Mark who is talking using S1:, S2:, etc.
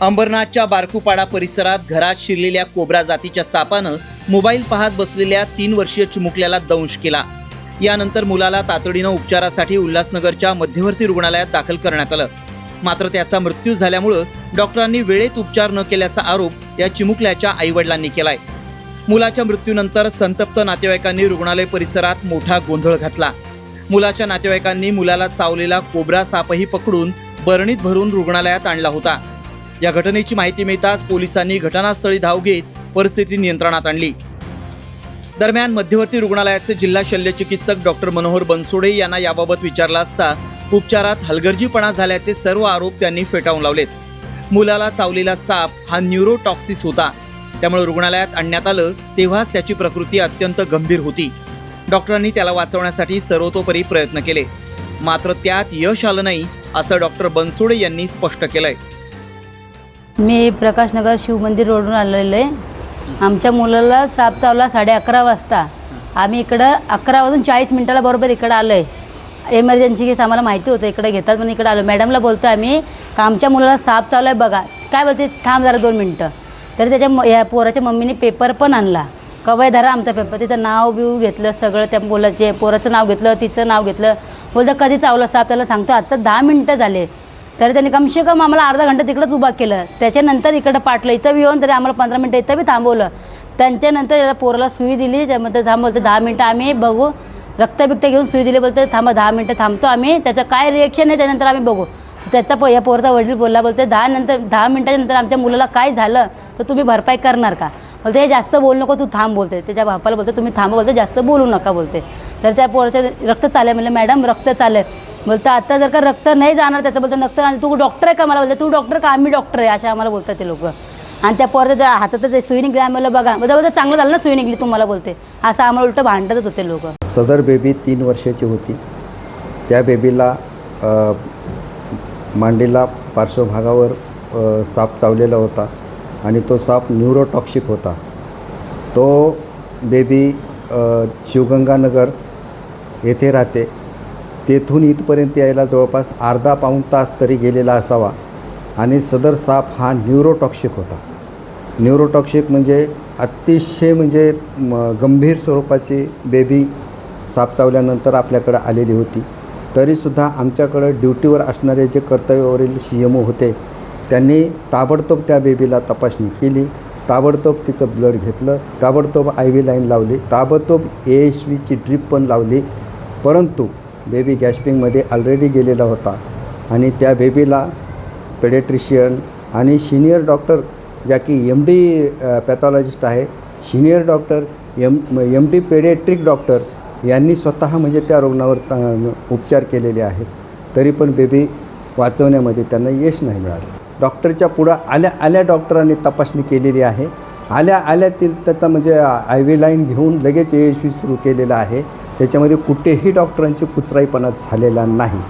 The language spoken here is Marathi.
S1: अंबरनाथच्या बारकुपाडा परिसरात घरात शिरलेल्या कोब्रा जातीच्या सापानं मोबाईल पाहत बसलेल्या 3 वर्षीय चिमुकल्याला दंश केला। यानंतर मुलाला तातडीनं उपचारासाठी उल्हासनगरच्या मध्यवर्ती रुग्णालयात दाखल करण्यात आलं। मात्र त्याचा मृत्यू झाल्यामुळे डॉक्टरांनी वेळेत उपचार न केल्याचा आरोप या चिमुकल्याच्या आईवडिलांनी केलाय। मुलाच्या मृत्यूनंतर संतप्त नातेवाईकांनी रुग्णालय परिसरात मोठा गोंधळ घातला। मुलाच्या नातेवाईकांनी मुलाला चावलेला कोब्रा सापही पकडून बरणीत भरून रुग्णालयात आणला होता। या घटनेची माहिती मिळताच पोलिसांनी घटनास्थळी धाव घेत परिस्थिती नियंत्रणात आणली। दरम्यान मध्यवर्ती रुग्णालयाचे जिल्हा शल्यचिकित्सक डॉक्टर मनोहर बनसोडे यांना याबाबत विचारलं असता उपचारात हलगर्जीपणा झाल्याचे सर्व आरोप त्यांनी फेटाळून लावलेत। मुलाला चावलेला साप हा न्यूरोटॉक्सिस होता, त्यामुळे रुग्णालयात आणण्यात आलं तेव्हाच त्याची प्रकृती अत्यंत गंभीर होती। डॉक्टरांनी त्याला वाचवण्यासाठी सर्वतोपरी प्रयत्न केले, मात्र त्यात यश आलं नाही असं डॉक्टर बनसोडे यांनी स्पष्ट केलंय।
S2: मी प्रकाशनगर शिवमंदिर रोडून आलेले आहे। आमच्या मुलाला साप चावला 11:30 वाजता। आम्ही इकडं 11:40 बरोबर इकडं आलोय। एमर्जन्सी केस आम्हाला माहिती होतं इकडे घेतात म्हणून इकडे आलो। मॅडमला बोलतो आम्ही का आमच्या मुलाला साप चावलाय बघा। काय बोलते, थांब जरा 2 मिनिटं। तरी त्याच्या या पोराच्या मम्मीने पेपर पण आणला, कवय धरा आमचा पेपर। तिचं नाव बिव घेतलं सगळं, त्या मुलाचे पोराचं नाव घेतलं, तिचं नाव घेतलं। बोलतं कधी चावलं साप, त्याला सांगतो आता 10 मिनिटं झाले। तरी त्यांनी कमसे कम आम्हाला अर्धा घंटा तिकडंच उभा केलं। त्याच्यानंतर इकडं पाठलं, इथं येऊन तरी आम्हाला 15 मिनिटं इथं बी थांबवलं। त्यांच्यानंतर त्याला पोराला सुई दिली, त्यामध्ये बोलतं 10 मिनिटं आम्ही बघू, रक्तबिक्त घेऊन सुई दिली। बोलतं थांबा 10 मिनिटं थांबतो आम्ही, त्याचं काय रिएक्शन आहे त्यानंतर आम्ही बघू। त्याचा या पोराचा वडील बोलला, बोलते 10 मिनिटाच्या नंतर आमच्या मुलाला काय झालं तर तुम्ही भरपाई करणार का? बोलते हे जास्त बोलू नको, तू थांब बोलते। त्याच्या बापाला बोलते तुम्ही थांबा, बोलते जास्त बोलू नका बोलते। तर त्या पोराचं रक्त चाललंय, म्हणलं मॅडम रक्त चाललंय। बोलतं आता जर का रक्त नाही जाणार त्याचं, बोलतं रक्त तू डॉक्टर आहे का? मला बोलते तू डॉक्टर का? आम्ही डॉक्टर आहे अशा आम्हाला बोलतात ते लोक। आणि त्या पोराच्या हातात ते सुई निघली, आम्हाला बघा बोलतं चांगलं झालं ना सुई निघली तुम्हाला बोलते, असं आम्हाला उलटं भांडतच होते लोक।
S3: सदर बेबी 3 वर्षाची होती। त्या बेबीला मांडीला पार्श्वभागावर साप चावलेला होता आणि तो साप न्यूरोटॉक्सिक होता। तो बेबी शिवगंगानगर येथे राहते। तेथून इथपर्यंत यायला जवळपास अर्धा पाऊण तास तरी गेलेला असावा आणि सदर साप हा न्यूरोटॉक्सिक होता। न्यूरोटॉक्सिक म्हणजे अतिशय म्हणजे गंभीर स्वरूपाची बेबी साप चावल्यानंतर आपल्याकडं आलेली होती। तरीसुद्धा आमच्याकडं ड्युटीवर असणारे जे कर्तव्यावरील CMO होते त्यांनी ताबडतोब त्या बेबीला तपासणी केली, ताबडतोब तिचं ब्लड घेतलं, ताबडतोब IV लाईन लावली, ताबडतोब ASVची ड्रीप पण लावली। परंतु बेबी गॅस्पिंगमध्ये ऑलरेडी गेलेला होता आणि त्या बेबीला पेडिट्रिशियन आणि सिनियर डॉक्टर, ज्या की MD पॅथॉलॉजिस्ट आहे, senior doctor MD paediatric doctor यांनी स्वतः म्हणजे त्या रुग्णावर उपचार केलेले आहेत। तरी पण बेबी वाचवण्यामध्ये त्यांना यश नाही मिळालं। डॉक्टरच्या पुढं आल्या डॉक्टरांनी तपासणी केलेली आहे। आल्या त्याचा म्हणजे IV लाईन घेऊन लगेच ASV सुरू केलेला आहे। त्याच्यामध्ये कुठेही डॉक्टरांची कुचराईपणा झालेला नाही।